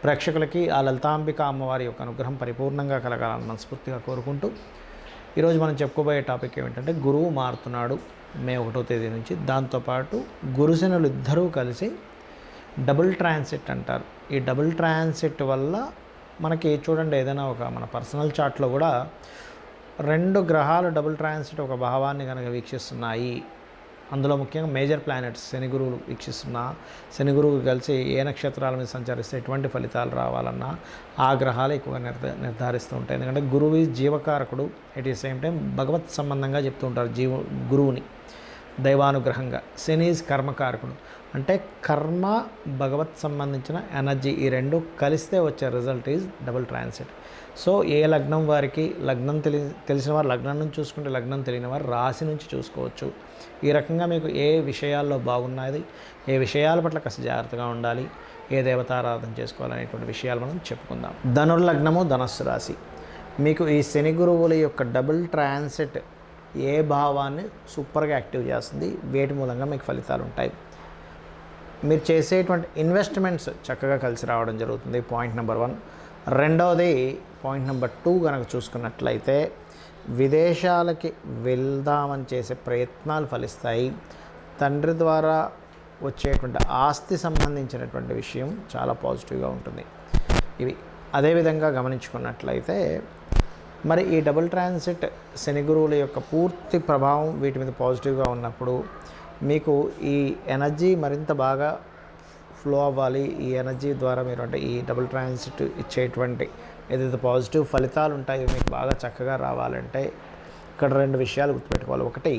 ప్రేక్షకులకి ఆ లలితాంబిక అమ్మవారి యొక్క అనుగ్రహం పరిపూర్ణంగా కలగాలని మనస్ఫూర్తిగా కోరుకుంటూ ఈరోజు మనం చెప్పుకోబోయే టాపిక్ ఏమిటంటే గురువు మారుతున్నాడు మే 1వ తేదీ నుంచి. దాంతోపాటు గురుశనులు ఇద్దరూ కలిసి డబుల్ ట్రాన్సిట్ అంటారు. ఈ డబుల్ ట్రాన్సిట్ వల్ల మనకి చూడండి, ఏదైనా ఒక మన పర్సనల్ చార్ట్లో కూడా 2 గ్రహాలు డబుల్ ట్రాన్సిట్ ఒక భావాన్ని కనుక వీక్షిస్తున్నాయి, అందులో ముఖ్యంగా మేజర్ ప్లానెట్స్ శని గురువులు వీక్షిస్తున్నా, శని గురువు కలిసి ఏ నక్షత్రాల మీద సంచరిస్తే ఎటువంటి ఫలితాలు రావాలన్నా ఆ గ్రహాలు ఎక్కువగా నిర్ధారిస్తూ ఉంటాయి. ఎందుకంటే గురువు జీవకారకుడు, ఎట్ ది సేమ్ టైం భగవత్ సంబంధంగా చెప్తూ ఉంటారు గురువుని దైవానుగ్రహంగా. శని ఈజ్ కర్మకారకుడు, అంటే కర్మ భగవత్ సంబంధించిన ఎనర్జీ, ఈ రెండు కలిస్తే వచ్చే result is double transit. So ఏ లగ్నం వారికి, లగ్నం తెలిసిన వారు లగ్నం నుంచి చూసుకుంటే, లగ్నం తెలియని వారు రాశి నుంచి చూసుకోవచ్చు. ఈ రకంగా మీకు ఏ విషయాల్లో బాగున్నది, ఏ విషయాల పట్ల కాస్త జాగ్రత్తగా ఉండాలి, ఏ దేవతారాధన చేసుకోవాలనేటువంటి విషయాలు మనం చెప్పుకుందాం. ధనుర్లగ్నము, ధనస్సు రాశి. మీకు ఈ శని గురువుల యొక్క డబుల్ ట్రాన్సిట్ ఏ భావాన్ని సూపర్గా యాక్టివ్ చేస్తుంది, వేటి మూలంగా మీకు ఫలితాలు ఉంటాయి. మీరు చేసేటువంటి ఇన్వెస్ట్మెంట్స్ చక్కగా కలిసి రావడం జరుగుతుంది, పాయింట్ నెంబర్ 1. రెండవది పాయింట్ నెంబర్ 2 కనుక చూసుకున్నట్లయితే విదేశాలకి వెళ్దామని చేసే ప్రయత్నాలు ఫలిస్తాయి. తండ్రి ద్వారా వచ్చేటువంటి ఆస్తి సంబంధించినటువంటి విషయం చాలా పాజిటివ్గా ఉంటుంది. ఇవి అదేవిధంగా గమనించుకున్నట్లయితే మరి ఈ డబుల్ ట్రాన్సిట్ శని గురువుల యొక్క పూర్తి ప్రభావం వీటి మీద పాజిటివ్గా ఉన్నప్పుడు మీకు ఈ ఎనర్జీ మరింత బాగా ఫ్లో అవ్వాలి. ఈ ఎనర్జీ ద్వారా మీరు అంటే ఈ డబుల్ ట్రాన్సిట్ ఇచ్చేటువంటి ఏదైతే పాజిటివ్ ఫలితాలు ఉంటాయో మీకు బాగా చక్కగా రావాలంటే ఇక్కడ 2 విషయాలు గుర్తుపెట్టుకోవాలి. ఒకటి,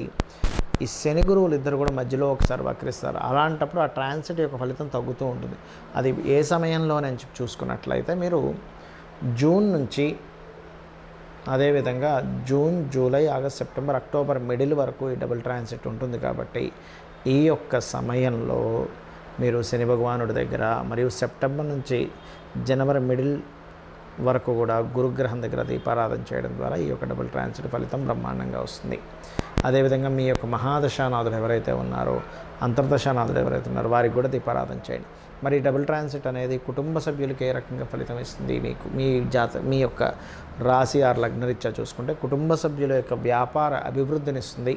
ఈ శని గురువులు ఇద్దరు కూడా మధ్యలో ఒకసారి వక్రిస్తారు. అలాంటప్పుడు ఆ ట్రాన్సిట్ యొక్క ఫలితం తగ్గుతూ ఉంటుంది. అది ఏ సమయంలో నేను చూసుకున్నట్లయితే మీరు జూన్ నుంచి, అదేవిధంగా June, July, August, September, October middle వరకు ఈ డబుల్ ట్రాన్సిట్ ఉంటుంది. కాబట్టి ఈ యొక్క సమయంలో మీరు శని భగవానుడి దగ్గర, మరియు సెప్టెంబర్ నుంచి జనవరి మిడిల్ వరకు కూడా గురుగ్రహం దగ్గర దీపారాధన చేయడం ద్వారా ఈ యొక్క డబుల్ ట్రాన్సిట్ ఫలితం బ్రహ్మాండంగా వస్తుంది. అదేవిధంగా మీ యొక్క మహాదశానాథులు ఎవరైతే ఉన్నారో, అంతర్దశానాథులు ఎవరైతే ఉన్నారో వారికి కూడా దీపారాధన చేయండి. మరి డబుల్ ట్రాన్సిట్ అనేది కుటుంబ సభ్యులకి ఏ రకంగా ఫలితం ఇస్తుంది, మీకు మీ యొక్క రాశి ఆర్ లగ్నరీత్యా చూసుకుంటే కుటుంబ సభ్యుల యొక్క వ్యాపార అభివృద్ధినిస్తుంది.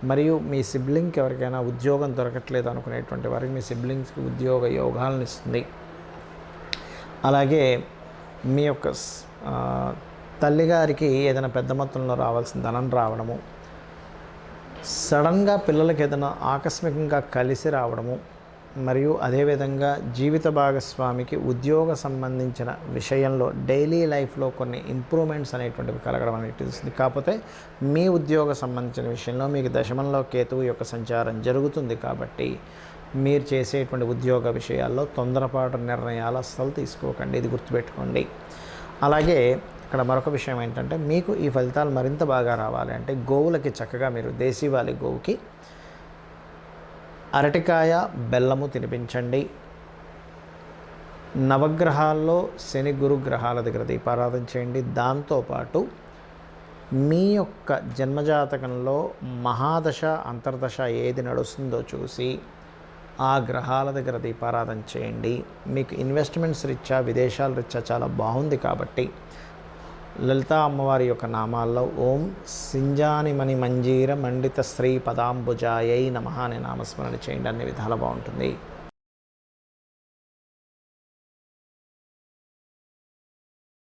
మరియు మీ సిబ్లింగ్కి ఎవరికైనా ఉద్యోగం దొరకట్లేదు అనుకునేటువంటి వారికి మీ సిబ్లింగ్స్కి ఉద్యోగ యోగాలను ఇస్తుంది. అలాగే మీ యొక్క తల్లిగారికి ఏదైనా పెద్ద మొత్తంలో రావాల్సిన ధనం రావడము, సడన్గా పిల్లలకి ఏదైనా ఆకస్మికంగా కలిసి రావడము, మరియు అదేవిధంగా జీవిత భాగస్వామికి ఉద్యోగ సంబంధించిన విషయంలో డైలీ లైఫ్లో కొన్ని ఇంప్రూవ్మెంట్స్ అనేటువంటివి కలగడం అనేది తెలుస్తుంది. కాకపోతే మీ ఉద్యోగ సంబంధించిన విషయంలో మీకు దశమంలో కేతువు యొక్క సంచారం జరుగుతుంది. కాబట్టి మీరు చేసేటువంటి ఉద్యోగ విషయాల్లో తొందరపాటు నిర్ణయాలు అస్సలు తీసుకోకండి, ఇది గుర్తుపెట్టుకోండి. అలాగే ఇక్కడ మరొక విషయం ఏంటంటే, మీకు ఈ ఫలితాలు మరింత బాగా రావాలి అంటే గోవులకి చక్కగా మీరు దేశీవాలి గోవుకి అరటికాయ, బెల్లము తినిపించండి. నవగ్రహాల్లో శని గురుగ్రహాల దగ్గర దీపారాధన చేయండి. దాంతోపాటు మీ యొక్క జన్మజాతకంలో మహాదశ, అంతర్దశ ఏది నడుస్తుందో చూసి ఆ గ్రహాల దగ్గర దీపారాధన చేయండి. మీకు ఇన్వెస్ట్మెంట్స్ రీత్యా, విదేశాల రీత్యా చాలా బాగుంది. కాబట్టి లలితా అమ్మవారి యొక్క నామాల్లో ఓం సింజానిమణి మంజీర మండిత శ్రీ పదాంబుజాయై నమః అనే నామస్మరణ చేయండి, అన్ని విధాలు బాగుంటుంది.